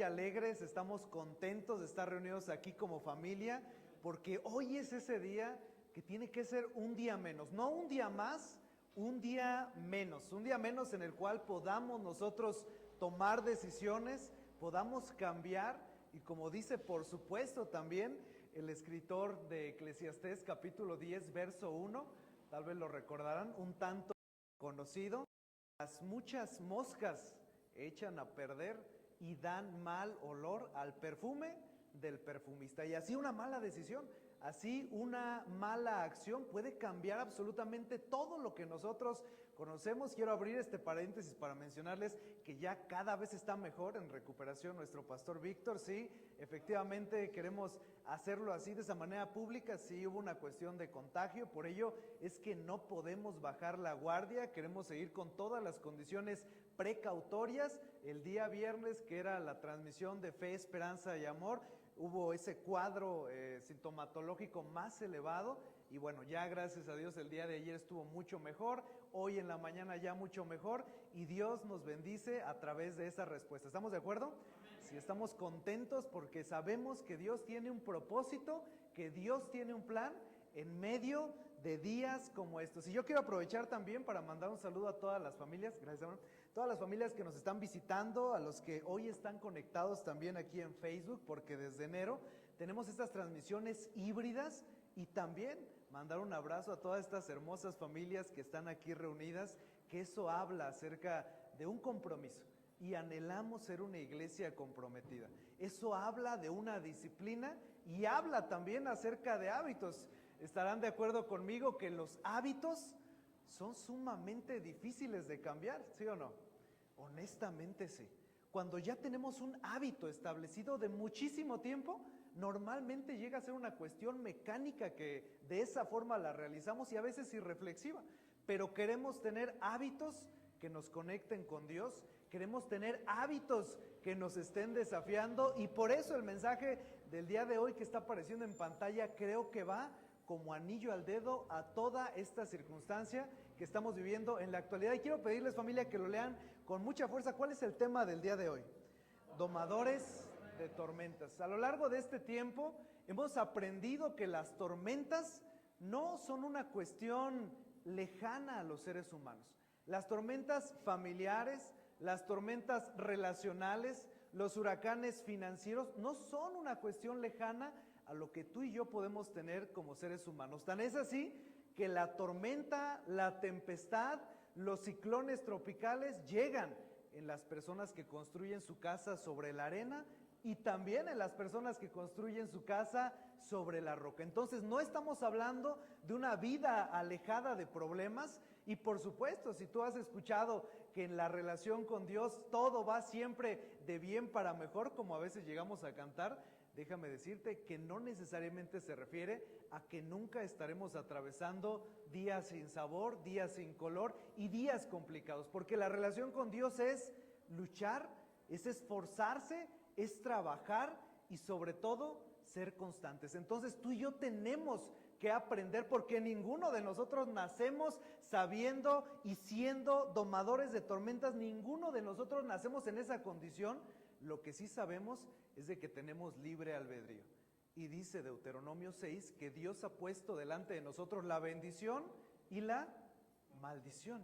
alegres, estamos contentos de estar reunidos aquí como familia, porque hoy es ese día que tiene que ser un día menos, no un día más, un día menos en el cual podamos nosotros tomar decisiones, podamos cambiar, y como dice por supuesto también el escritor de Eclesiastés capítulo 10 verso 1, tal vez lo recordarán, un tanto conocido: las muchas moscas echan a perder y dan mal olor al perfume del perfumista. Y así una mala decisión, así una mala acción puede cambiar absolutamente todo lo que nosotros conocemos. Quiero abrir este paréntesis para mencionarles que ya cada vez está mejor en recuperación nuestro pastor Víctor. Sí, efectivamente queremos hacerlo así, de esa manera pública. Sí hubo una cuestión de contagio, por ello es que no podemos bajar la guardia, queremos seguir con todas las condiciones precautorias. El día viernes, que era la transmisión de Fe, Esperanza y Amor, hubo ese cuadro sintomatológico más elevado, y bueno, ya gracias a Dios el día de ayer estuvo mucho mejor, hoy en la mañana ya mucho mejor, y Dios nos bendice a través de esa respuesta. ¿Estamos de acuerdo? Sí, estamos contentos porque sabemos que Dios tiene un propósito, que Dios tiene un plan en medio de días como estos. Y yo quiero aprovechar también para mandar un saludo a todas las familias, gracias hermano, todas las familias que nos están visitando, a los que hoy están conectados también aquí en Facebook, porque desde enero tenemos estas transmisiones híbridas, y también mandar un abrazo a todas estas hermosas familias que están aquí reunidas, que eso habla acerca de un compromiso, y anhelamos ser una iglesia comprometida. Eso habla de una disciplina y habla también acerca de hábitos. Estarán de acuerdo conmigo que los hábitos son sumamente difíciles de cambiar, ¿sí o no? Honestamente sí. Cuando ya tenemos un hábito establecido de muchísimo tiempo, normalmente llega a ser una cuestión mecánica que de esa forma la realizamos, y a veces irreflexiva. Pero queremos tener hábitos que nos conecten con Dios, queremos tener hábitos que nos estén desafiando, y por eso el mensaje del día de hoy que está apareciendo en pantalla creo que va como anillo al dedo a toda esta circunstancia que estamos viviendo en la actualidad. Y quiero pedirles, familia, que lo lean con mucha fuerza. ¿Cuál es el tema del día de hoy? Domadores de tormentas. A lo largo de este tiempo hemos aprendido que las tormentas no son una cuestión lejana a los seres humanos. Las tormentas familiares, las tormentas relacionales, los huracanes financieros no son una cuestión lejana a lo que tú y yo podemos tener como seres humanos. Tan es así que la tormenta, la tempestad, los ciclones tropicales llegan en las personas que construyen su casa sobre la arena, y también en las personas que construyen su casa sobre la roca. Entonces no estamos hablando de una vida alejada de problemas. Y por supuesto, si tú has escuchado que en la relación con Dios todo va siempre de bien para mejor, como a veces llegamos a cantar, déjame decirte que no necesariamente se refiere a que nunca estaremos atravesando días sin sabor, días sin color y días complicados, porque la relación con Dios es luchar, es esforzarse, es trabajar y sobre todo ser constantes. Entonces tú y yo tenemos que aprender, porque ninguno de nosotros nacemos sabiendo y siendo domadores de tormentas, ninguno de nosotros nacemos en esa condición. Lo que sí sabemos es de que tenemos libre albedrío. Y dice Deuteronomio 6 que Dios ha puesto delante de nosotros la bendición y la maldición.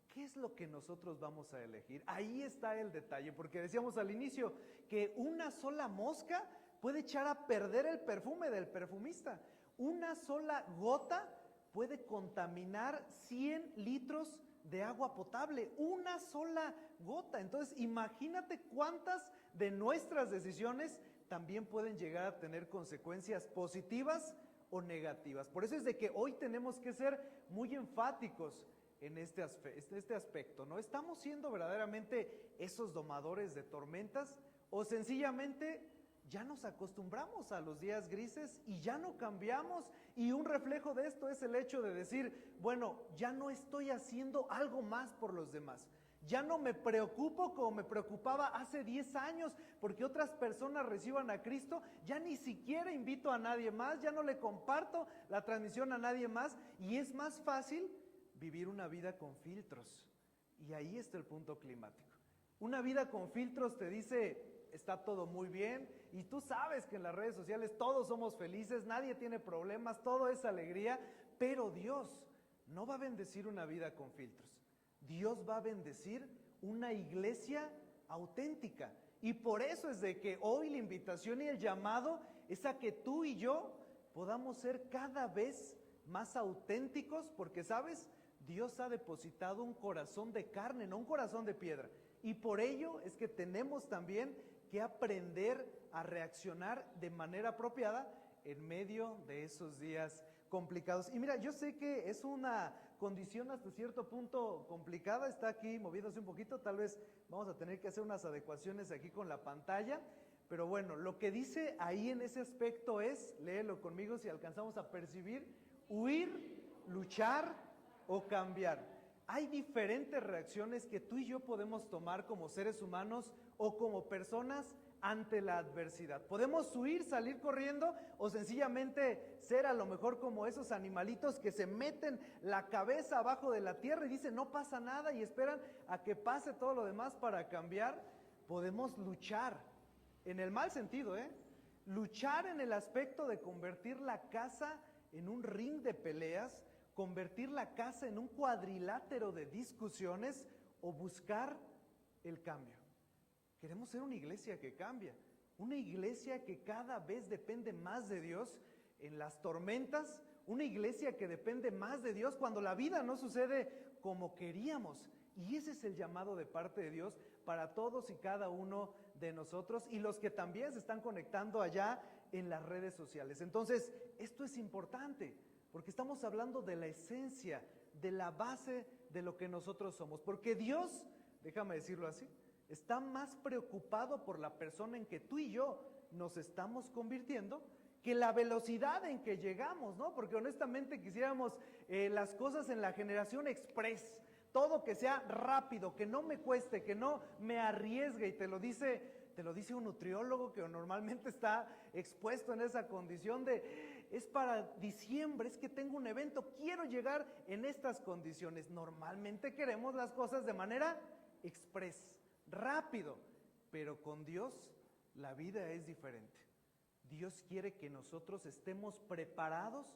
¿Qué es lo que nosotros vamos a elegir? Ahí está el detalle, porque decíamos al inicio que una sola mosca puede echar a perder el perfume del perfumista. Una sola gota puede contaminar 100 litros de agua potable, una sola gota. Entonces imagínate cuántas de nuestras decisiones también pueden llegar a tener consecuencias positivas o negativas. Por eso es de que hoy tenemos que ser muy enfáticos en este aspecto, ¿no? ¿Estamos siendo verdaderamente esos domadores de tormentas, o sencillamente ya nos acostumbramos a los días grises y ya no cambiamos? Y un reflejo de esto es el hecho de decir, bueno, ya no estoy haciendo algo más por los demás. Ya no me preocupo como me preocupaba hace 10 años porque otras personas reciban a Cristo. Ya ni siquiera invito a nadie más, ya no le comparto la transmisión a nadie más, y es más fácil vivir una vida con filtros. Y ahí está el punto climático. Una vida con filtros te dice, está todo muy bien y tú sabes que en las redes sociales todos somos felices, nadie tiene problemas, todo es alegría, pero Dios no va a bendecir una vida con filtros. Dios va a bendecir una iglesia auténtica. Y por eso es de que hoy la invitación y el llamado es a que tú y yo podamos ser cada vez más auténticos, porque sabes, Dios ha depositado un corazón de carne, no un corazón de piedra. Y por ello es que tenemos también que aprender a reaccionar de manera apropiada en medio de esos días complicados. Y mira, yo sé que es una condición hasta cierto punto complicada, está aquí moviéndose un poquito, tal vez vamos a tener que hacer unas adecuaciones aquí con la pantalla, pero bueno, lo que dice ahí en ese aspecto es, léelo conmigo si alcanzamos a percibir, huir, luchar o cambiar. Hay diferentes reacciones que tú y yo podemos tomar como seres humanos o como personas ante la adversidad. Podemos huir, salir corriendo o sencillamente ser a lo mejor como esos animalitos que se meten la cabeza abajo de la tierra y dicen no pasa nada y esperan a que pase todo lo demás para cambiar. Podemos luchar, en el mal sentido, luchar en el aspecto de convertir la casa en un ring de peleas, convertir la casa en un cuadrilátero de discusiones o buscar el cambio. Queremos ser una iglesia que cambia, una iglesia que cada vez depende más de Dios en las tormentas, una iglesia que depende más de Dios cuando la vida no sucede como queríamos. Y ese es el llamado de parte de Dios para todos y cada uno de nosotros y los que también se están conectando allá en las redes sociales. Entonces, esto es importante porque estamos hablando de la esencia, de la base de lo que nosotros somos. Porque Dios, déjame decirlo así, está más preocupado por la persona en que tú y yo nos estamos convirtiendo que la velocidad en que llegamos, ¿no? Porque honestamente quisiéramos las cosas en la generación express, todo que sea rápido, que no me cueste, que no me arriesgue, y te lo dice un nutriólogo que normalmente está expuesto en esa condición de, es para diciembre, es que tengo un evento, quiero llegar en estas condiciones. Normalmente queremos las cosas de manera express, rápido, pero con Dios la vida es diferente. Dios quiere que nosotros estemos preparados,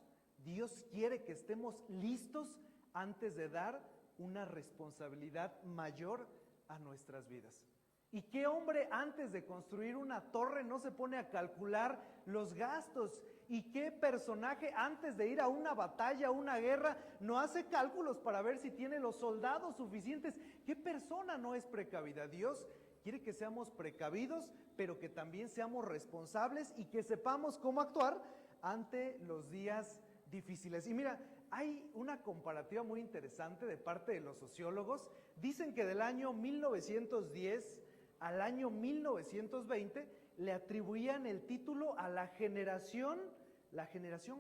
Dios quiere que estemos listos antes de dar una responsabilidad mayor a nuestras vidas. ¿Y qué hombre antes de construir una torre no se pone a calcular los gastos? ¿Y qué personaje antes de ir a una batalla, a una guerra, no hace cálculos para ver si tiene los soldados suficientes? ¿Qué persona no es precavida? Dios quiere que seamos precavidos, pero que también seamos responsables y que sepamos cómo actuar ante los días difíciles. Y mira, hay una comparativa muy interesante de parte de los sociólogos. Dicen que del año 1910 al año 1920 le atribuían el título a la generación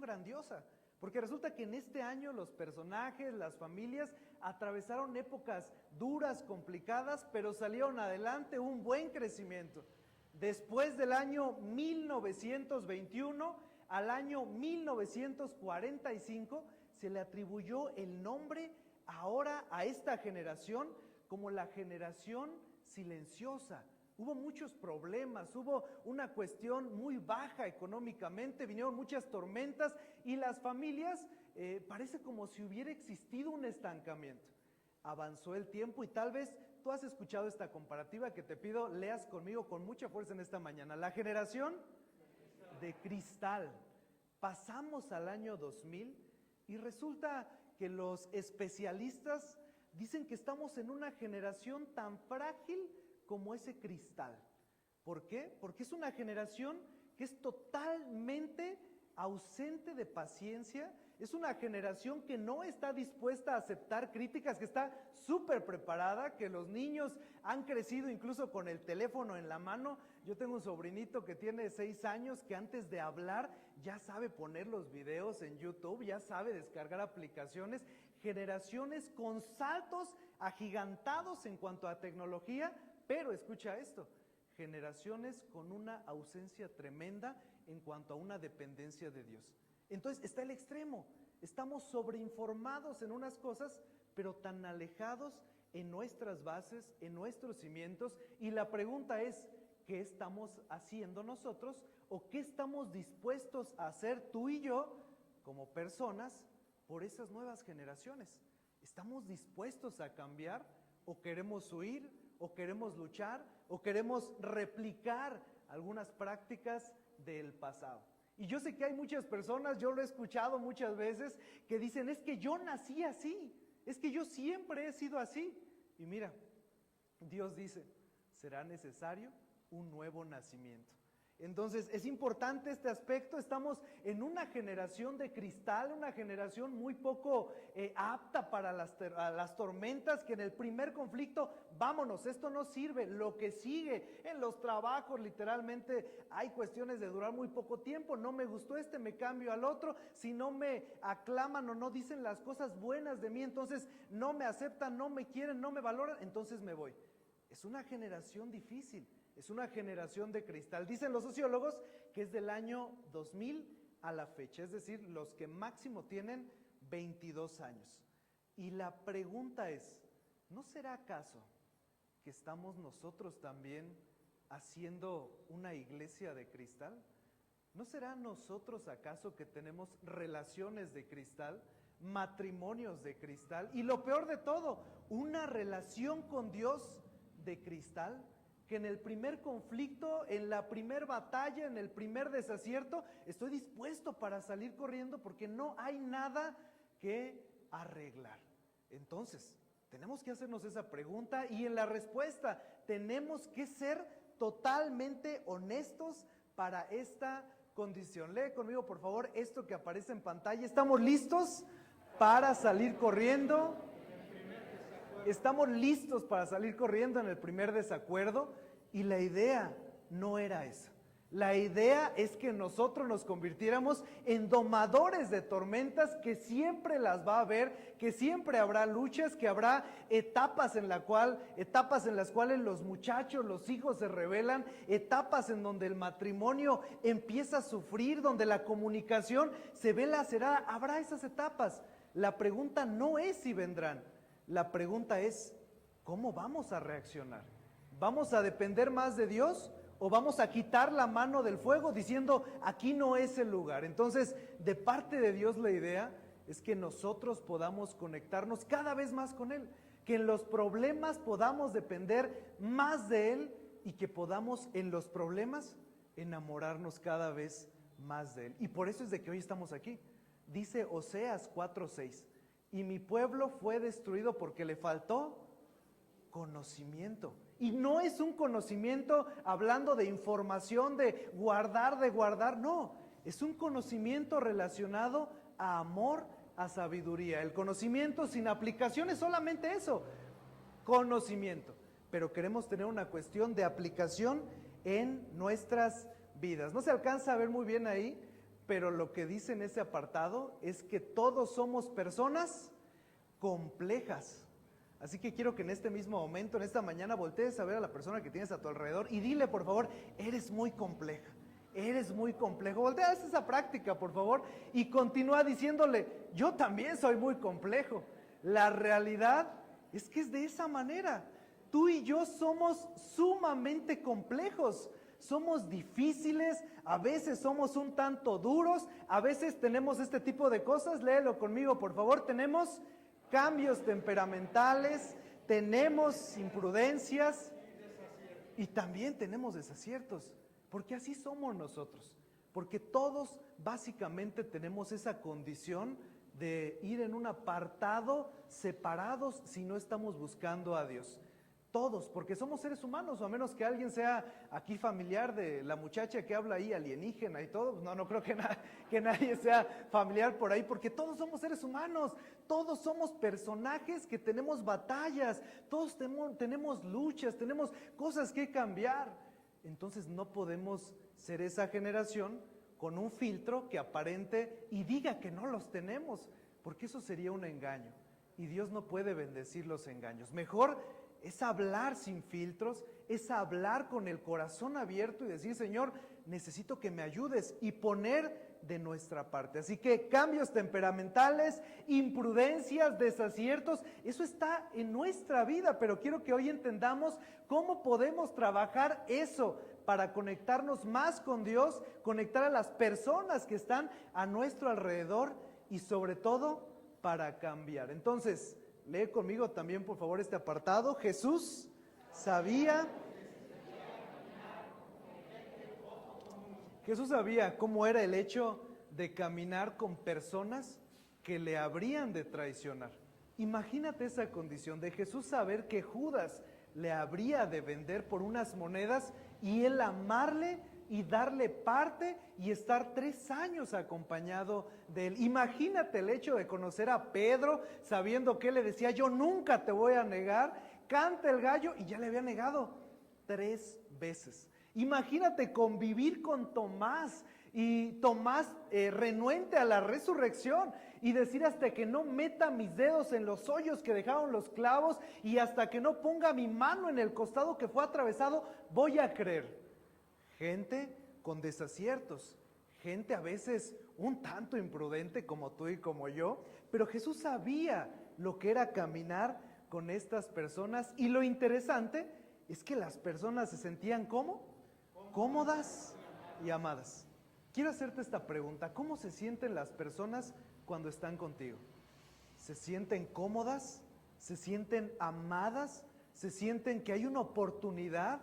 grandiosa. Porque resulta que en este año los personajes, las familias, atravesaron épocas duras, complicadas, pero salieron adelante, un buen crecimiento. Después del año 1921 al año 1945 se le atribuyó el nombre ahora a esta generación como la generación silenciosa. Hubo muchos problemas, hubo una cuestión muy baja económicamente, vinieron muchas tormentas y las familias parece como si hubiera existido un estancamiento. Avanzó el tiempo y tal vez tú has escuchado esta comparativa que te pido leas conmigo con mucha fuerza en esta mañana. La generación de cristal. Pasamos al año 2000 y resulta que los especialistas dicen que estamos en una generación tan frágil como ese cristal. ¿Por qué? Porque es una generación que es totalmente ausente de paciencia, es una generación que no está dispuesta a aceptar críticas, que está súper preparada, que los niños han crecido incluso con el teléfono en la mano. Yo tengo un sobrinito que tiene 6 años que antes de hablar ya sabe poner los videos en YouTube, ya sabe descargar aplicaciones. Generaciones con saltos agigantados en cuanto a tecnología, pero escucha esto, generaciones con una ausencia tremenda en cuanto a una dependencia de Dios. Entonces está el extremo, estamos sobreinformados en unas cosas, pero tan alejados en nuestras bases, en nuestros cimientos, y la pregunta es, qué estamos haciendo nosotros o qué estamos dispuestos a hacer tú y yo como personas por esas nuevas generaciones. ¿Estamos dispuestos a cambiar o queremos huir o queremos luchar o queremos replicar algunas prácticas del pasado? Y yo sé que hay muchas personas, yo lo he escuchado muchas veces, que dicen, es que yo nací así, es que yo siempre he sido así. Y mira, Dios dice, será necesario un nuevo nacimiento. Entonces es importante este aspecto. Estamos en una generación de cristal, una generación muy poco apta para las tormentas, que en el primer conflicto, vámonos, esto no sirve. Lo que sigue en los trabajos, literalmente hay cuestiones de durar muy poco tiempo. No me gustó este, me cambio al otro. Si no me aclaman o no dicen las cosas buenas de mí, entonces no me aceptan, no me quieren, no me valoran, entonces me voy. Es una generación difícil. Es una generación de cristal. Dicen los sociólogos que es del año 2000 a la fecha, es decir, los que máximo tienen 22 años. Y la pregunta es, ¿no será acaso que estamos nosotros también haciendo una iglesia de cristal? ¿No será nosotros acaso que tenemos relaciones de cristal, matrimonios de cristal y lo peor de todo, una relación con Dios de cristal? Que en el primer conflicto, en la primer batalla, en el primer desacierto, estoy dispuesto para salir corriendo porque no hay nada que arreglar. Entonces, tenemos que hacernos esa pregunta y en la respuesta tenemos que ser totalmente honestos para esta condición. Lee conmigo, por favor, esto que aparece en pantalla. ¿Estamos listos para salir corriendo? Estamos listos para salir corriendo en el primer desacuerdo y la idea no era esa. La idea es que nosotros nos convirtiéramos en domadores de tormentas, que siempre las va a haber, que siempre habrá luchas, que habrá etapas en las cuales los muchachos, los hijos se rebelan, etapas en donde el matrimonio empieza a sufrir, donde la comunicación se ve lacerada. Habrá esas etapas. La pregunta no es si vendrán. La pregunta es, ¿cómo vamos a reaccionar? ¿Vamos a depender más de Dios o vamos a quitar la mano del fuego diciendo, aquí no es el lugar? Entonces, de parte de Dios la idea es que nosotros podamos conectarnos cada vez más con Él, que en los problemas podamos depender más de Él y que podamos en los problemas enamorarnos cada vez más de Él. Y por eso es de que hoy estamos aquí. Dice Oseas 4:6. Y mi pueblo fue destruido porque le faltó conocimiento. Y no es un conocimiento hablando de información, de guardar, no. Es un conocimiento relacionado a amor, a sabiduría. El conocimiento sin aplicación es solamente eso, conocimiento. Pero queremos tener una cuestión de aplicación en nuestras vidas. No se alcanza a ver muy bien ahí, pero lo que dice en ese apartado es que todos somos personas complejas. Así que quiero que en este mismo momento, en esta mañana, voltees a ver a la persona que tienes a tu alrededor y dile, por favor, eres muy compleja, eres muy complejo. Voltea a esa práctica, por favor, y continúa diciéndole, yo también soy muy complejo. La realidad es que es de esa manera. Tú y yo somos sumamente complejos. Somos difíciles, a veces somos un tanto duros, a veces tenemos este tipo de cosas. Léelo conmigo, por favor. Tenemos cambios temperamentales, tenemos imprudencias y también tenemos desaciertos, porque así somos nosotros, porque todos básicamente tenemos esa condición de ir en un apartado, separados, si no estamos buscando a Dios. Todos, porque somos seres humanos, o a menos que alguien sea aquí familiar de la muchacha que habla ahí, alienígena y todo. No creo que nadie sea familiar por ahí, porque todos somos seres humanos, todos somos personajes que tenemos batallas, todos tenemos luchas, tenemos cosas que cambiar. Entonces no podemos ser esa generación con un filtro que aparente y diga que no los tenemos, porque eso sería un engaño, y Dios no puede bendecir los engaños. Mejor es hablar sin filtros, es hablar con el corazón abierto y decir, Señor, necesito que me ayudes y poner de nuestra parte. Así que cambios temperamentales, imprudencias, desaciertos, eso está en nuestra vida, pero quiero que hoy entendamos cómo podemos trabajar eso para conectarnos más con Dios, conectar a las personas que están a nuestro alrededor y sobre todo para cambiar. Entonces, lee conmigo también por favor este apartado. Jesús sabía cómo era el hecho de caminar con personas que le habrían de traicionar. Imagínate esa condición de Jesús saber que Judas le habría de vender por unas monedas y él amarle y darle parte y estar 3 años acompañado de él. Imagínate el hecho de conocer a Pedro sabiendo que él le decía, yo nunca te voy a negar, canta el gallo y ya le había negado 3 veces. Imagínate convivir con Tomás y Tomás renuente a la resurrección y decir hasta que no meta mis dedos en los hoyos que dejaron los clavos y hasta que no ponga mi mano en el costado que fue atravesado, voy a creer. Gente con desaciertos, gente a veces un tanto imprudente como tú y como yo, pero Jesús sabía lo que era caminar con estas personas y lo interesante es que las personas se sentían ¿cómo? Cómodas y amadas. Quiero hacerte esta pregunta, ¿cómo se sienten las personas cuando están contigo? ¿Se sienten cómodas? ¿Se sienten amadas? ¿Se sienten que hay una oportunidad?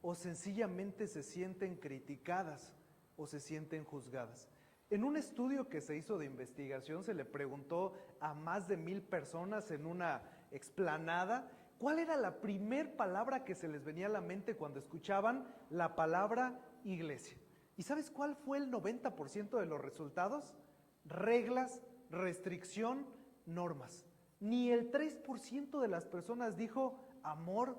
¿O sencillamente se sienten criticadas o se sienten juzgadas? En un estudio que se hizo de investigación se le preguntó a más de 1,000 personas en una explanada ¿cuál era la primer palabra que se les venía a la mente cuando escuchaban la palabra iglesia? ¿Y sabes cuál fue el 90% de los resultados? Reglas, restricción, normas. Ni el 3% de las personas dijo amor,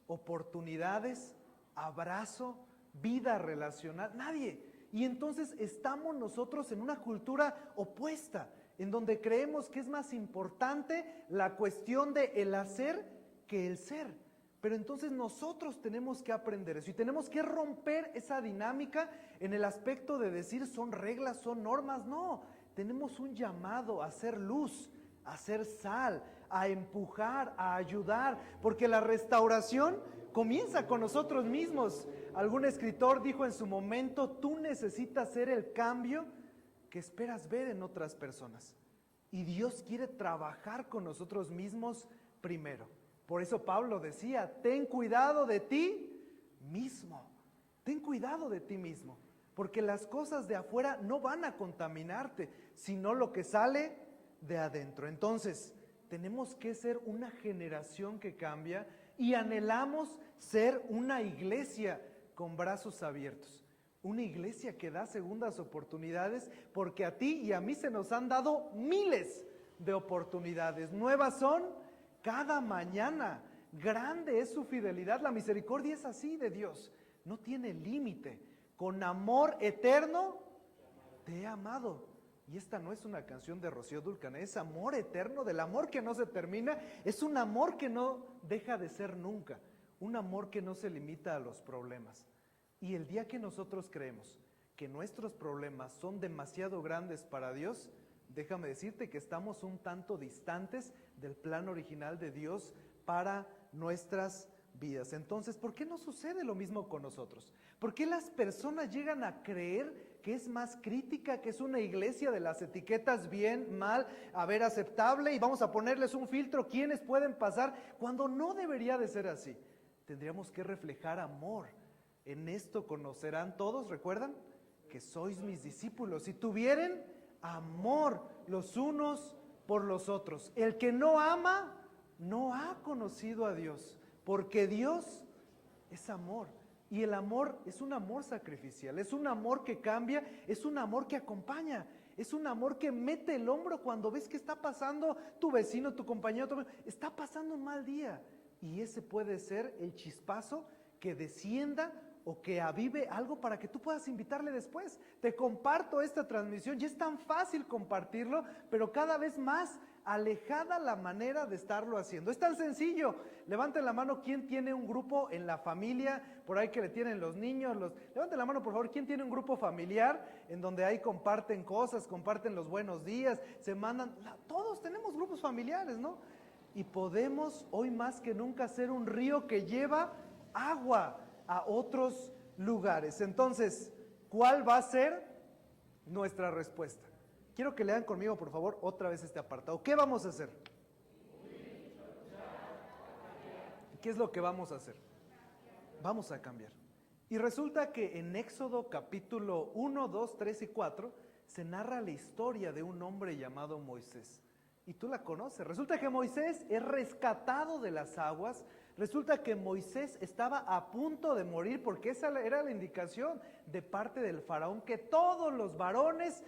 oportunidades, abrazo, vida relacional. Nadie. Y entonces estamos nosotros en una cultura opuesta, en donde creemos que es más importante la cuestión de el hacer que el ser. Pero entonces nosotros tenemos que aprender eso y tenemos que romper esa dinámica en el aspecto de decir son reglas, son normas. No, tenemos un llamado a hacer luz, a hacer sal, a empujar, a ayudar, porque la restauración comienza con nosotros mismos. Algún escritor dijo en su momento, tú necesitas ser el cambio que esperas ver en otras personas. Y Dios quiere trabajar con nosotros mismos primero. Por eso Pablo decía, ten cuidado de ti mismo, ten cuidado de ti mismo, porque las cosas de afuera no van a contaminarte, sino lo que sale de adentro. Entonces, tenemos que ser una generación que cambia y anhelamos ser una iglesia con brazos abiertos, una iglesia que da segundas oportunidades, porque a ti y a mí se nos han dado miles de oportunidades, nuevas son cada mañana. Grande es su fidelidad, la misericordia es así de Dios, no tiene límite. Con amor eterno te he amado. Y esta no es una canción de Rocío Dúrcal, es amor eterno, del amor que no se termina, es un amor que no deja de ser nunca, un amor que no se limita a los problemas. Y el día que nosotros creemos que nuestros problemas son demasiado grandes para Dios, déjame decirte que estamos un tanto distantes del plan original de Dios para nuestras vidas. Entonces, ¿por qué no sucede lo mismo con nosotros? ¿Por qué las personas llegan a creer que es más crítica, que es una iglesia de las etiquetas bien, mal, a ver, aceptable y vamos a ponerles un filtro, quiénes pueden pasar, cuando no debería de ser así? Tendríamos que reflejar amor. En esto conocerán todos, ¿recuerdan? Que sois mis discípulos. Si tuvieren amor los unos por los otros. El que no ama, no ha conocido a Dios, porque Dios es amor. Y el amor es un amor sacrificial, es un amor que cambia, es un amor que acompaña, es un amor que mete el hombro cuando ves que está pasando tu vecino, tu compañero, está pasando un mal día. Y ese puede ser el chispazo que descienda o que avive algo para que tú puedas invitarle después. Te comparto esta transmisión y es tan fácil compartirlo, pero cada vez más alejada la manera de estarlo haciendo. Es tan sencillo. Levanten la mano quien tiene un grupo en la familia, por ahí que le tienen los niños. Levanten la mano por favor, ¿quién tiene un grupo familiar en donde ahí comparten cosas, comparten los buenos días, se mandan? Todos tenemos grupos familiares, ¿no? Y podemos hoy más que nunca ser un río que lleva agua a otros lugares. Entonces, ¿cuál va a ser nuestra respuesta? Quiero que lean conmigo, por favor, otra vez este apartado. ¿Qué vamos a hacer? ¿Qué es lo que vamos a hacer? Vamos a cambiar. Y resulta que en Éxodo capítulo 1, 2, 3 y 4 se narra la historia de un hombre llamado Moisés. Y tú la conoces. Resulta que Moisés es rescatado de las aguas. Resulta que Moisés estaba a punto de morir porque esa era la indicación de parte del faraón, que todos los varones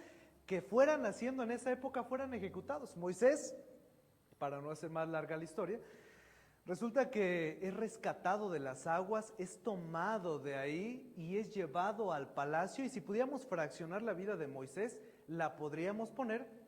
que fueran naciendo en esa época fueran ejecutados. Moisés, para no hacer más larga la historia, resulta que es rescatado de las aguas, es tomado de ahí y es llevado al palacio. Y si pudiéramos fraccionar la vida de Moisés, la podríamos poner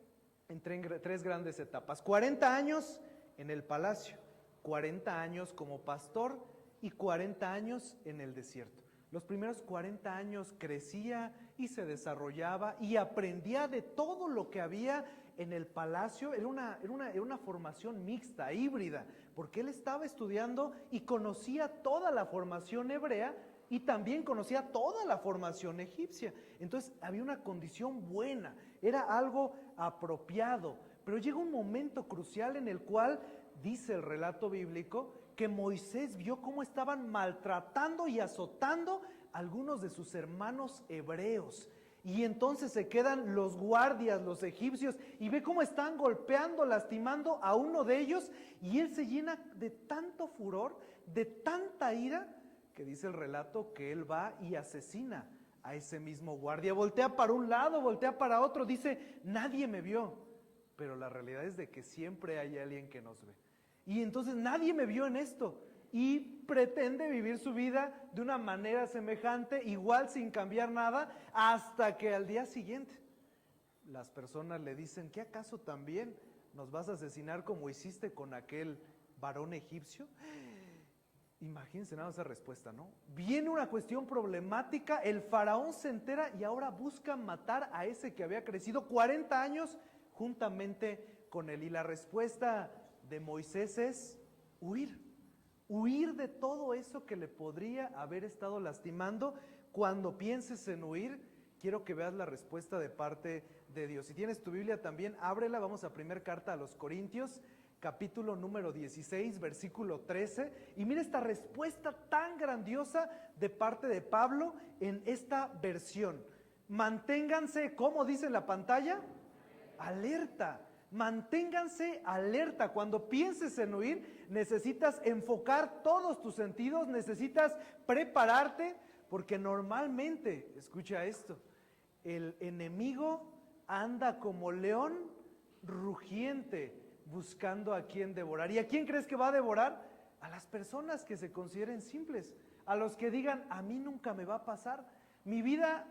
en tres grandes etapas. 40 años en el palacio, 40 años como pastor y 40 años en el desierto. Los primeros 40 años crecía y se desarrollaba y aprendía de todo lo que había en el palacio. Era una formación mixta, híbrida, porque él estaba estudiando y conocía toda la formación hebrea y también conocía toda la formación egipcia. Entonces había una condición buena, era algo apropiado. Pero llega un momento crucial en el cual dice el relato bíblico que Moisés vio cómo estaban maltratando y azotando a algunos de sus hermanos hebreos. Y entonces se quedan los guardias, los egipcios, y ve cómo están golpeando, lastimando a uno de ellos, y él se llena de tanto furor, de tanta ira, que dice el relato que él va y asesina a ese mismo guardia. Voltea para un lado, voltea para otro, dice, nadie me vio, pero la realidad es de que siempre hay alguien que nos ve. Y entonces nadie me vio en esto, y pretende vivir su vida de una manera semejante, igual sin cambiar nada, hasta que al día siguiente las personas le dicen, ¿qué acaso también nos vas a asesinar como hiciste con aquel varón egipcio? Imagínense nada esa respuesta, ¿no? Viene una cuestión problemática, el faraón se entera y ahora busca matar a ese que había crecido 40 años juntamente con él. Y la respuesta de Moisés es huir. Huir de todo eso que le podría haber estado lastimando. Cuando pienses en huir, quiero que veas la respuesta de parte de Dios. Si tienes tu Biblia también, ábrela. Vamos a primera carta a los Corintios, capítulo número 16, versículo 13. Y mira esta respuesta tan grandiosa de parte de Pablo en esta versión. Manténganse, ¿cómo dice en la pantalla? Alerta. Manténganse alerta. Cuando pienses en huir, necesitas enfocar todos tus sentidos, necesitas prepararte, porque normalmente, escucha esto, el enemigo anda como león rugiente buscando a quien devorar. ¿Y a quién crees que va a devorar? A las personas que se consideren simples, a los que digan, a mí nunca me va a pasar, mi vida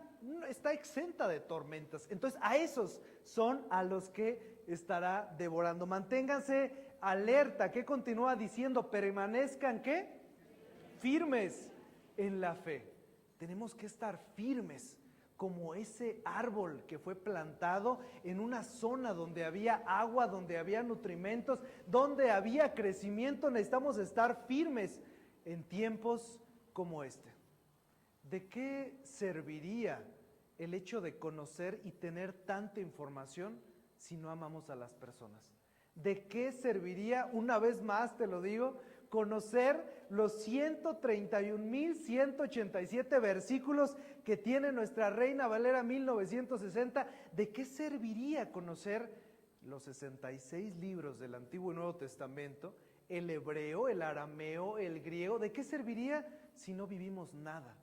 está exenta de tormentas. Entonces a esos son a los que estará devorando. Manténganse alerta. ¿Qué continúa diciendo? Permanezcan, ¿qué? Firmes en la fe. Tenemos que estar firmes como ese árbol que fue plantado en una zona donde había agua, donde había nutrimentos, donde había crecimiento. Necesitamos estar firmes en tiempos como este. ¿De qué serviría el hecho de conocer y tener tanta información si no amamos a las personas? ¿De qué serviría, una vez más te lo digo, conocer los 131,187 versículos que tiene nuestra Reina Valera 1960? ¿De qué serviría conocer los 66 libros del Antiguo y Nuevo Testamento, el hebreo, el arameo, el griego? ¿De qué serviría si no vivimos nada?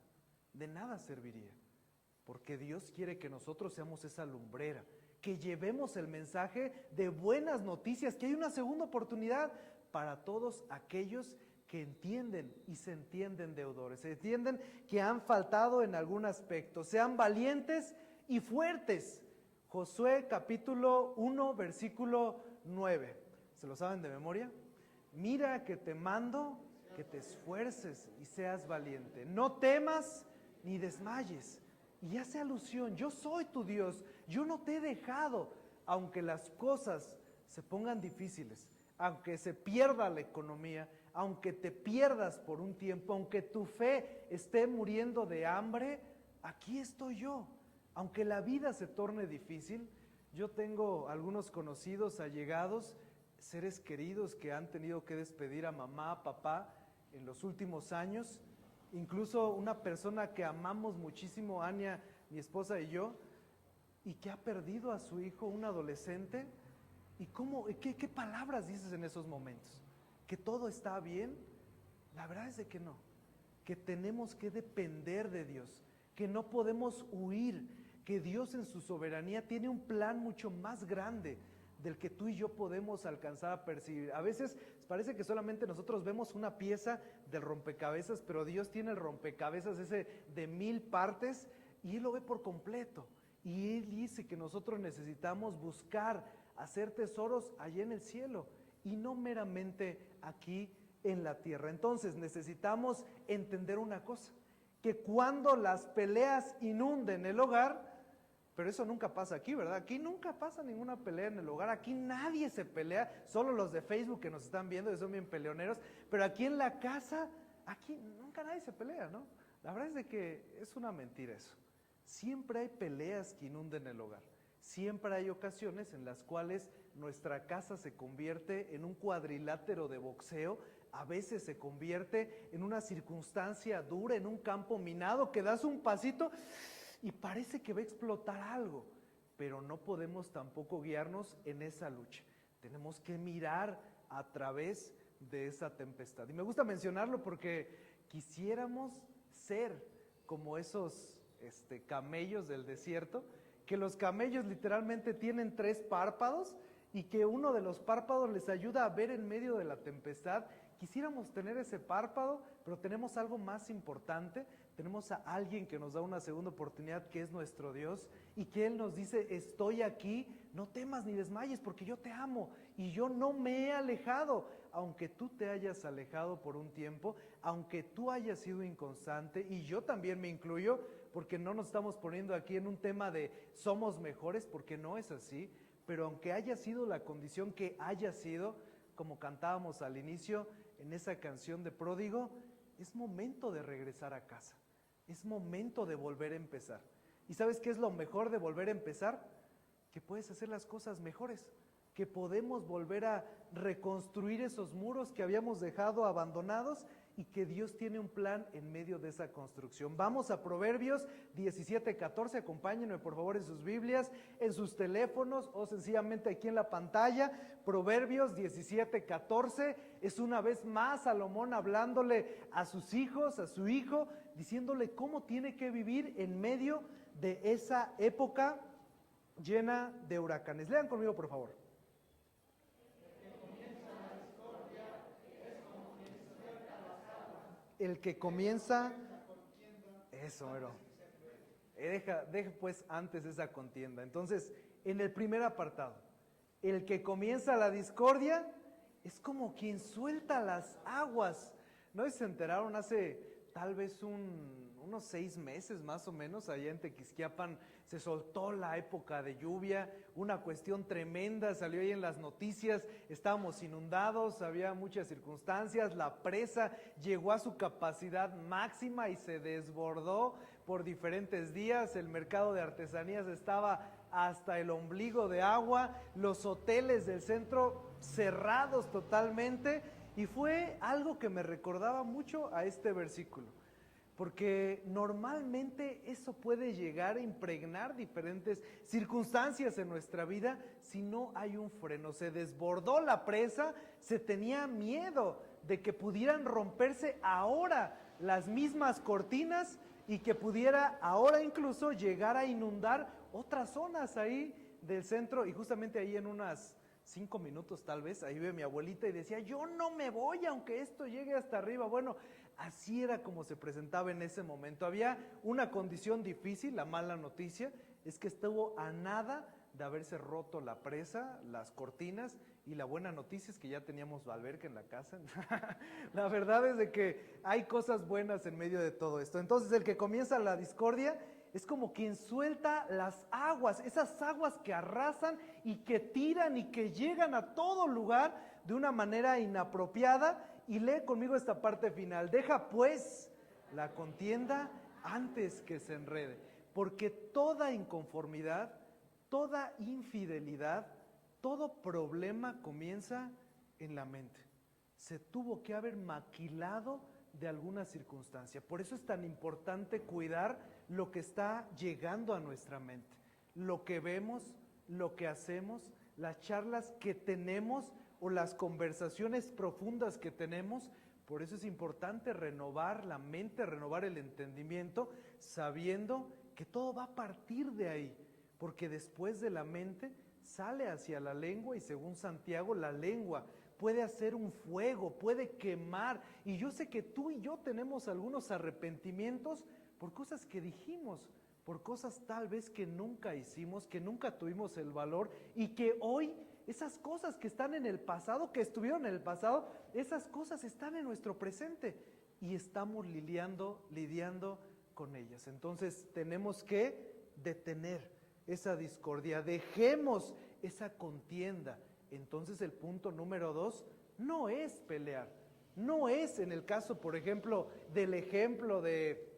De nada serviría, porque Dios quiere que nosotros seamos esa lumbrera, que llevemos el mensaje de buenas noticias, que hay una segunda oportunidad para todos aquellos que entienden y se entienden deudores, se entienden que han faltado en algún aspecto. Sean valientes y fuertes. Josué capítulo 1 versículo 9. ¿Se lo saben de memoria? Mira que te mando que te esfuerces y seas valiente. No temas ni desmayes. Y hace alusión, yo soy tu Dios, yo no te he dejado, aunque las cosas se pongan difíciles, aunque se pierda la economía, aunque te pierdas por un tiempo, aunque tu fe esté muriendo de hambre, aquí estoy yo. Aunque la vida se torne difícil, yo tengo algunos conocidos, allegados, seres queridos que han tenido que despedir a mamá, papá en los últimos años, incluso una persona que amamos muchísimo, Ania, mi esposa y yo, y que ha perdido a su hijo, un adolescente. ¿Y qué palabras dices en esos momentos? ¿Que todo está bien? La verdad es de que no, que tenemos que depender de Dios, que no podemos huir, que Dios en su soberanía tiene un plan mucho más grande del que tú y yo podemos alcanzar a percibir. A veces parece que solamente nosotros vemos una pieza del rompecabezas, pero Dios tiene el rompecabezas ese de 1000 partes y Él lo ve por completo. Y Él dice que nosotros necesitamos buscar, hacer tesoros allá en el cielo y no meramente aquí en la tierra. Entonces necesitamos entender una cosa, que cuando las peleas inunden el hogar, pero eso nunca pasa aquí, ¿verdad? Aquí nunca pasa ninguna pelea en el hogar, aquí nadie se pelea, solo los de Facebook que nos están viendo, que son bien peleoneros, pero aquí en la casa, aquí nunca nadie se pelea, ¿no? La verdad es de que es una mentira eso. Siempre hay peleas que inunden el hogar, siempre hay ocasiones en las cuales nuestra casa se convierte en un cuadrilátero de boxeo, a veces se convierte en una circunstancia dura, en un campo minado, que das un pasito y parece que va a explotar algo, pero no podemos tampoco guiarnos en esa lucha. Tenemos que mirar a través de esa tempestad. Y me gusta mencionarlo porque quisiéramos ser como esos camellos del desierto, que los camellos literalmente tienen 3 párpados y que uno de los párpados les ayuda a ver en medio de la tempestad. Quisiéramos tener ese párpado, pero tenemos algo más importante. Tenemos a alguien que nos da una segunda oportunidad, que es nuestro Dios, y que Él nos dice: estoy aquí, no temas ni desmayes, porque yo te amo y yo no me he alejado. Aunque tú te hayas alejado por un tiempo, aunque tú hayas sido inconstante, y yo también me incluyo, porque no nos estamos poniendo aquí en un tema de somos mejores, porque no es así, pero aunque haya sido la condición que haya sido, como cantábamos al inicio en esa canción de Pródigo, es momento de regresar a casa. Es momento de volver a empezar. ¿Y sabes qué es lo mejor de volver a empezar? Que puedes hacer las cosas mejores, que podemos volver a reconstruir esos muros que habíamos dejado abandonados y que Dios tiene un plan en medio de esa construcción. Vamos a Proverbios 17:14, acompáñenme por favor en sus Biblias, en sus teléfonos o sencillamente aquí en la pantalla. Proverbios 17:14, es una vez más Salomón hablándole a sus hijos, a su hijo, diciéndole cómo tiene que vivir en medio de esa época llena de huracanes. Lean conmigo por favor. El que comienza, eso, mero. Deja pues antes esa contienda. Entonces, en el primer apartado, el que comienza la discordia es como quien suelta las aguas. ¿No se enteraron hace tal vez unos 6 meses más o menos, allá en Tequisquiapan se soltó la época de lluvia, una cuestión tremenda, salió ahí en las noticias, estábamos inundados, había muchas circunstancias, la presa llegó a su capacidad máxima y se desbordó por diferentes días, el mercado de artesanías estaba hasta el ombligo de agua, los hoteles del centro cerrados totalmente, y fue algo que me recordaba mucho a este versículo. Porque normalmente eso puede llegar a impregnar diferentes circunstancias en nuestra vida si no hay un freno. Se desbordó la presa, se tenía miedo de que pudieran romperse ahora las mismas cortinas y que pudiera ahora incluso llegar a inundar otras zonas ahí del centro. Y justamente ahí en unas 5 minutos tal vez, ahí ve mi abuelita y decía: yo no me voy aunque esto llegue hasta arriba. Bueno, así era como se presentaba en ese momento. Había una condición difícil, la mala noticia es que estuvo a nada de haberse roto la presa, las cortinas, y la buena noticia es que ya teníamos alberca en la casa. La verdad es de que hay cosas buenas en medio de todo esto. Entonces el que comienza la discordia es como quien suelta las aguas, esas aguas que arrasan y que tiran y que llegan a todo lugar de una manera inapropiada Y lee conmigo esta parte final. Deja pues la contienda antes que se enrede, porque toda inconformidad, toda infidelidad, todo problema comienza en la mente. Se tuvo que haber maquilado de alguna circunstancia. Por eso es tan importante cuidar lo que está llegando a nuestra mente. Lo que vemos, lo que hacemos, las charlas que tenemos o las conversaciones profundas que tenemos. Por eso es importante renovar la mente, renovar el entendimiento, sabiendo que todo va a partir de ahí. Porque después de la mente sale hacia la lengua y según Santiago, la lengua puede hacer un fuego, puede quemar. Y yo sé que tú y yo tenemos algunos arrepentimientos por cosas que dijimos, por cosas tal vez que nunca hicimos, que nunca tuvimos el valor y que hoy esas cosas que están en el pasado, que estuvieron en el pasado, esas cosas están en nuestro presente y estamos lidiando con ellas. Entonces tenemos que detener esa discordia, dejemos esa contienda. Entonces el punto número 2 no es pelear, no es en el caso, por ejemplo, del ejemplo de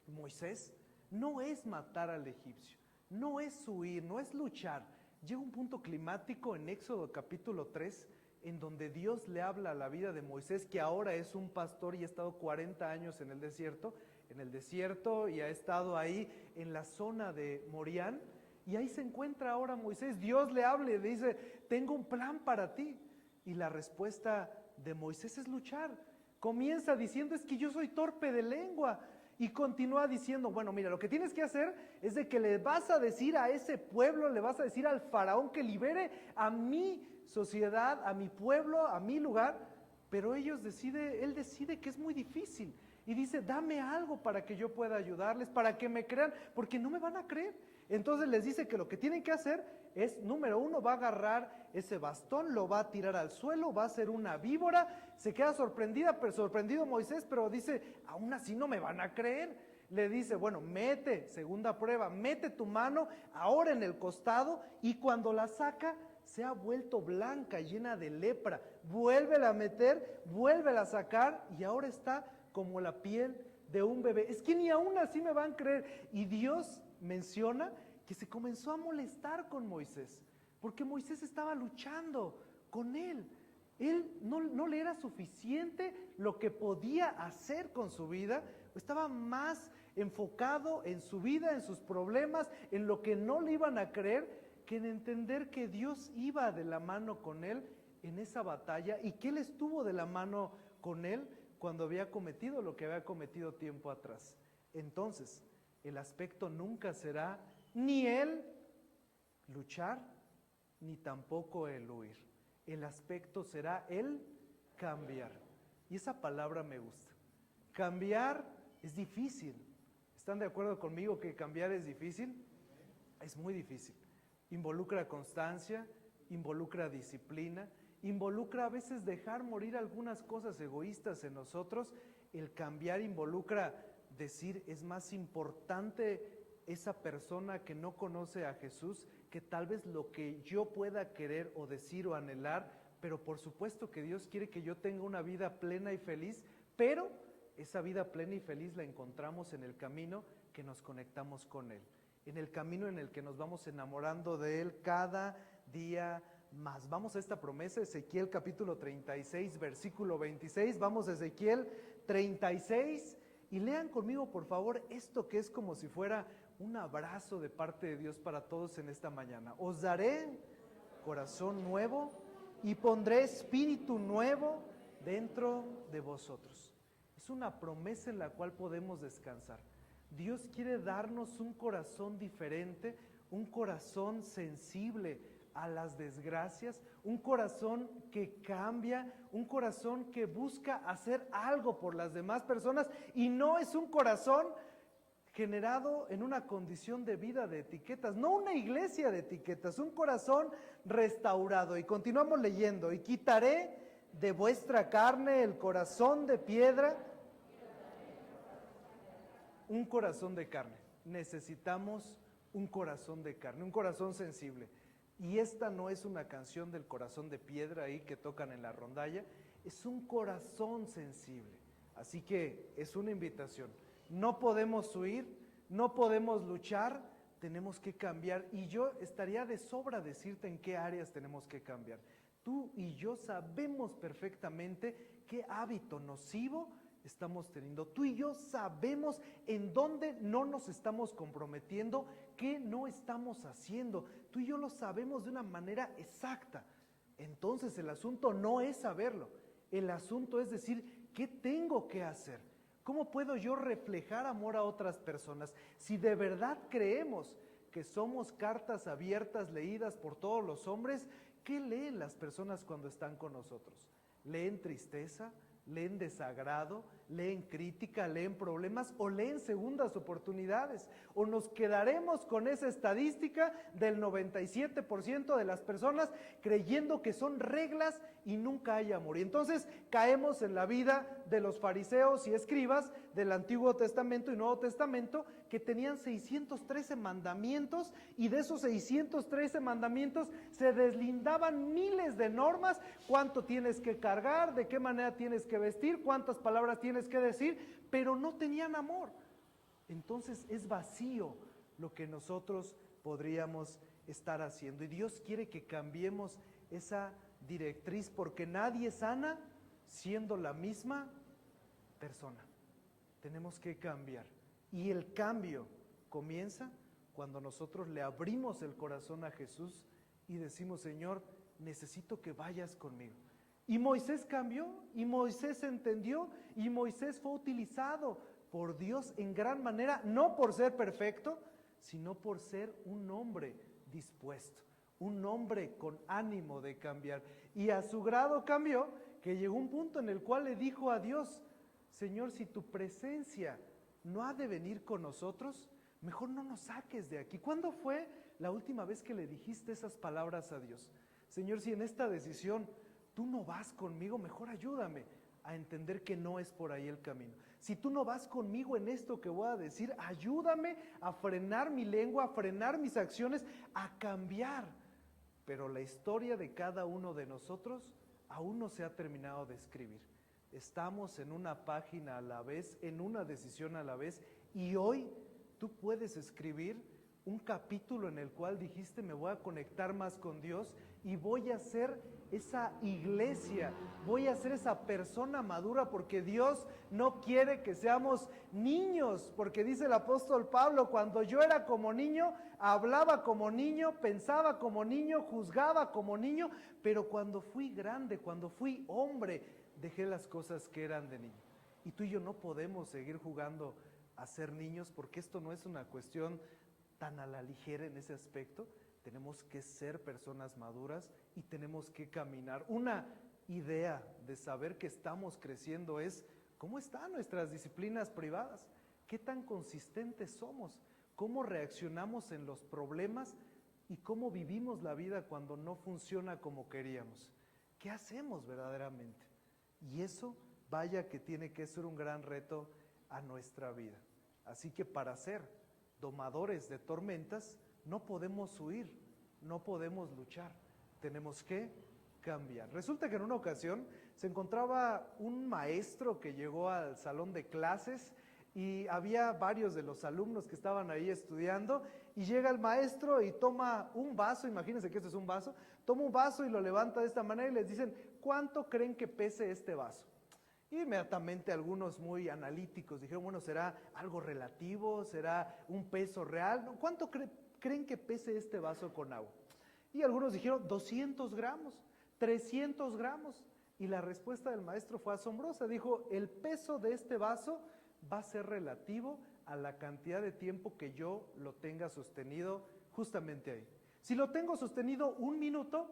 Moisés, no es matar al egipcio, no es huir, no es luchar. Llega un punto climático en Éxodo capítulo 3, en donde Dios le habla a la vida de Moisés, que ahora es un pastor y ha estado 40 años en el desierto y ha estado ahí en la zona de Morián. Y ahí se encuentra ahora Moisés, Dios le habla y le dice, tengo un plan para ti. Y la respuesta de Moisés es luchar. Comienza diciendo, es que yo soy torpe de lengua. Y continúa diciendo, bueno, mira, lo que tienes que hacer es de que le vas a decir a ese pueblo, le vas a decir al faraón que libere a mi sociedad, a mi pueblo, a mi lugar. Pero él decide que es muy difícil. Y dice, dame algo para que yo pueda ayudarles, para que me crean, porque no me van a creer. Entonces les dice que lo que tienen que hacer es, número 1, va a agarrar ese bastón, lo va a tirar al suelo, va a ser una víbora. Se queda sorprendido Moisés, pero dice, aún así no me van a creer. Le dice, bueno, segunda prueba, mete tu mano ahora en el costado y cuando la saca, se ha vuelto blanca, llena de lepra. Vuélvela a meter, vuélvela a sacar y ahora está como la piel de un bebé. Es que ni aún así me van a creer. Y Dios menciona que se comenzó a molestar con Moisés, porque Moisés estaba luchando con él. Él no le era suficiente lo que podía hacer con su vida, estaba más enfocado en su vida, en sus problemas, en lo que no le iban a creer, que en entender que Dios iba de la mano con él en esa batalla y que él estuvo de la mano con él cuando había cometido lo que había cometido tiempo atrás. Entonces, el aspecto nunca será ni el luchar, ni tampoco el huir. El aspecto será el cambiar. Y esa palabra me gusta. Cambiar es difícil. ¿Están de acuerdo conmigo que cambiar es difícil? Es muy difícil. Involucra constancia, involucra disciplina, involucra a veces dejar morir algunas cosas egoístas en nosotros. El cambiar involucra decir, es más importante esa persona que no conoce a Jesús que tal vez lo que yo pueda querer o decir o anhelar, pero por supuesto que Dios quiere que yo tenga una vida plena y feliz, pero esa vida plena y feliz la encontramos en el camino que nos conectamos con Él, en el camino en el que nos vamos enamorando de Él cada día más. Vamos a esta promesa, Ezequiel capítulo 36, versículo 26, vamos a Ezequiel 36 y lean conmigo por favor esto que es como si fuera un abrazo de parte de Dios para todos en esta mañana. Os daré corazón nuevo y pondré espíritu nuevo dentro de vosotros. Es una promesa en la cual podemos descansar. Dios quiere darnos un corazón diferente, un corazón sensible a las desgracias, un corazón que cambia, un corazón que busca hacer algo por las demás personas y no es un corazón generado en una condición de vida de etiquetas, no una iglesia de etiquetas, un corazón restaurado. Y continuamos leyendo, y quitaré de vuestra carne el corazón de piedra, un corazón de carne. Necesitamos un corazón de carne, un corazón sensible. Y esta no es una canción del corazón de piedra ahí que tocan en la rondalla, es un corazón sensible. Así que es una invitación. No podemos huir, no podemos luchar, tenemos que cambiar. Y yo estaría de sobra decirte en qué áreas tenemos que cambiar. Tú y yo sabemos perfectamente qué hábito nocivo estamos teniendo. Tú y yo sabemos en dónde no nos estamos comprometiendo, qué no estamos haciendo. Tú y yo lo sabemos de una manera exacta. Entonces el asunto no es saberlo. El asunto es decir, ¿qué tengo que hacer? ¿Cómo puedo yo reflejar amor a otras personas? Si de verdad creemos que somos cartas abiertas leídas por todos los hombres, ¿qué leen las personas cuando están con nosotros? ¿Leen tristeza? ¿Leen desagrado? ¿Leen crítica? ¿Leen problemas? ¿O leen segundas oportunidades? ¿O nos quedaremos con esa estadística del 97% de las personas creyendo que son reglas y nunca hay amor? Y entonces caemos en la vida de los fariseos y escribas del Antiguo Testamento y Nuevo Testamento, que tenían 613 mandamientos, y de esos 613 mandamientos se deslindaban miles de normas: cuánto tienes que cargar, de qué manera tienes que vestir, cuántas palabras tienes que decir, pero no tenían amor. Entonces es vacío lo que nosotros podríamos estar haciendo, y Dios quiere que cambiemos esa directriz, porque nadie sana siendo la misma persona. Tenemos que cambiar, y el cambio comienza cuando nosotros le abrimos el corazón a Jesús y decimos: Señor, necesito que vayas conmigo. Y Moisés cambió, y Moisés entendió, y Moisés fue utilizado por Dios en gran manera, no por ser perfecto, sino por ser un hombre dispuesto, un hombre con ánimo de cambiar. Y a su grado cambió, que llegó un punto en el cual le dijo a Dios: Señor, si tu presencia no ha de venir con nosotros, mejor no nos saques de aquí. ¿Cuándo fue la última vez que le dijiste esas palabras a Dios? Señor, si en esta decisión tú no vas conmigo, mejor ayúdame a entender que no es por ahí el camino. Si tú no vas conmigo en esto que voy a decir, ayúdame a frenar mi lengua, a frenar mis acciones, a cambiar. Pero la historia de cada uno de nosotros aún no se ha terminado de escribir. Estamos en una página a la vez, en una decisión a la vez, y hoy tú puedes escribir un capítulo en el cual dijiste: me voy a conectar más con Dios y voy a ser esa iglesia, voy a ser esa persona madura, porque Dios no quiere que seamos niños, porque dice el apóstol Pablo: cuando yo era como niño, hablaba como niño, pensaba como niño, juzgaba como niño, pero cuando fui grande, cuando fui hombre, dejé las cosas que eran de niño. Y tú y yo no podemos seguir jugando a ser niños, porque esto no es una cuestión tan a la ligera en ese aspecto. Tenemos que ser personas maduras y tenemos que caminar. Una idea de saber que estamos creciendo es: ¿cómo están nuestras disciplinas privadas? ¿Qué tan consistentes somos? ¿Cómo reaccionamos en los problemas? ¿Y cómo vivimos la vida cuando no funciona como queríamos? ¿Qué hacemos verdaderamente? Y eso, vaya que tiene que ser un gran reto a nuestra vida. Así que para ser domadores de tormentas, no podemos huir, no podemos luchar, tenemos que cambiar. Resulta que en una ocasión se encontraba un maestro que llegó al salón de clases, y había varios de los alumnos que estaban ahí estudiando, y llega el maestro y toma un vaso. Imagínense que este es un vaso, toma un vaso y lo levanta de esta manera, y les dicen: ¿cuánto creen que pese este vaso? Y inmediatamente algunos muy analíticos dijeron: bueno, ¿será algo relativo? ¿Será un peso real? ¿Cuánto creen que pese este vaso con agua? Y algunos dijeron 200 gramos, 300 gramos. Y la respuesta del maestro fue asombrosa. Dijo: el peso de este vaso va a ser relativo a la cantidad de tiempo que yo lo tenga sostenido justamente ahí. Si lo tengo sostenido 1 minuto,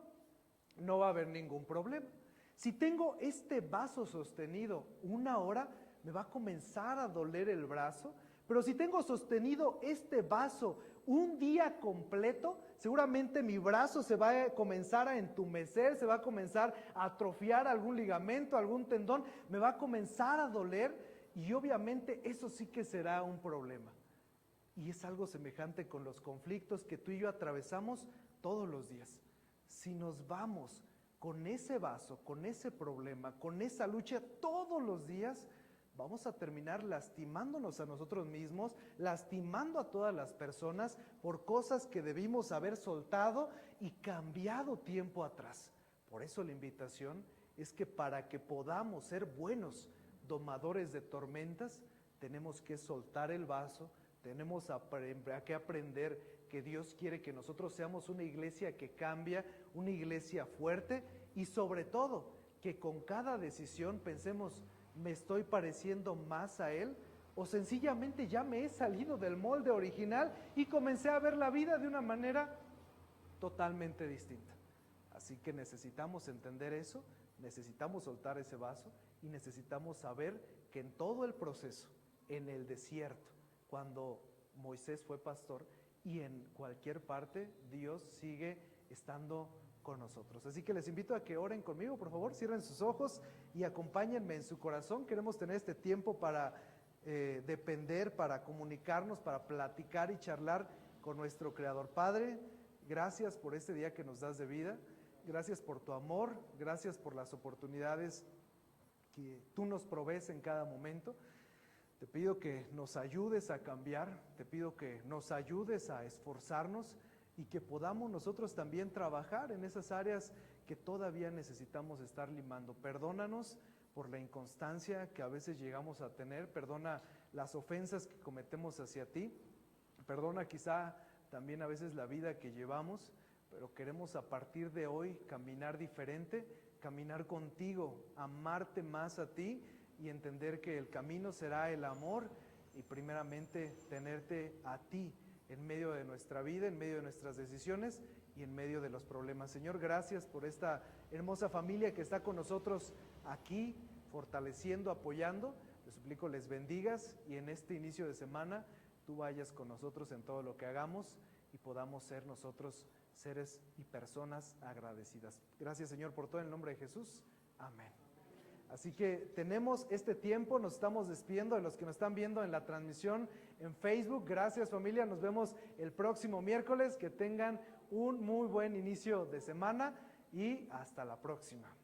no va a haber ningún problema. Si tengo este vaso sostenido 1 hora, me va a comenzar a doler el brazo. Pero si tengo sostenido este vaso 1 día completo, seguramente mi brazo se va a comenzar a entumecer, se va a comenzar a atrofiar algún ligamento, algún tendón, me va a comenzar a doler, y obviamente eso sí que será un problema. Y es algo semejante con los conflictos que tú y yo atravesamos todos los días. Si nos vamos con ese vaso, con ese problema, con esa lucha todos los días, vamos a terminar lastimándonos a nosotros mismos, lastimando a todas las personas por cosas que debimos haber soltado y cambiado tiempo atrás. Por eso la invitación es que para que podamos ser buenos domadores de tormentas, tenemos que soltar el vaso, tenemos que aprender que Dios quiere que nosotros seamos una iglesia que cambia, una iglesia fuerte y sobre todo que con cada decisión pensemos, ¿me estoy pareciendo más a Él? O sencillamente ya me he salido del molde original y comencé a ver la vida de una manera totalmente distinta. Así que necesitamos entender eso, necesitamos soltar ese vaso y necesitamos saber que en todo el proceso, en el desierto, cuando Moisés fue pastor y en cualquier parte, Dios sigue estando con nosotros. Así que les invito a que oren conmigo, por favor, cierren sus ojos y acompáñenme en su corazón. Queremos tener este tiempo para depender, para comunicarnos, para platicar y charlar con nuestro Creador. Padre, gracias por este día que nos das de vida, gracias por tu amor, gracias por las oportunidades que tú nos provees en cada momento. Te pido que nos ayudes a cambiar, te pido que nos ayudes a esforzarnos y que podamos nosotros también trabajar en esas áreas que todavía necesitamos estar limando. Perdónanos por la inconstancia que a veces llegamos a tener, perdona las ofensas que cometemos hacia ti, perdona quizá también a veces la vida que llevamos, pero queremos a partir de hoy caminar diferente, caminar contigo, amarte más a ti y entender que el camino será el amor y primeramente tenerte a ti en medio de nuestra vida, en medio de nuestras decisiones y en medio de los problemas. Señor, gracias por esta hermosa familia que está con nosotros aquí, fortaleciendo, apoyando. Te suplico les bendigas y en este inicio de semana tú vayas con nosotros en todo lo que hagamos y podamos ser nosotros seres y personas agradecidas. Gracias, Señor, por todo en el nombre de Jesús. Amén. Así que tenemos este tiempo, nos estamos despidiendo de los que nos están viendo en la transmisión en Facebook. Gracias, familia, nos vemos el próximo miércoles. Que tengan un muy buen inicio de semana y hasta la próxima.